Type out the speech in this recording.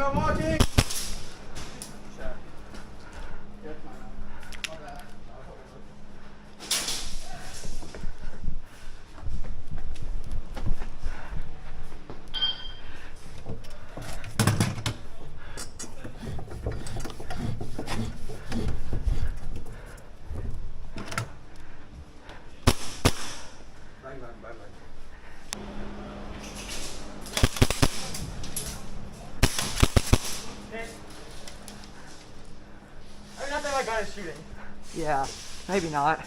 I'm not walking. Not that my gun is shooting. Yeah, maybe not.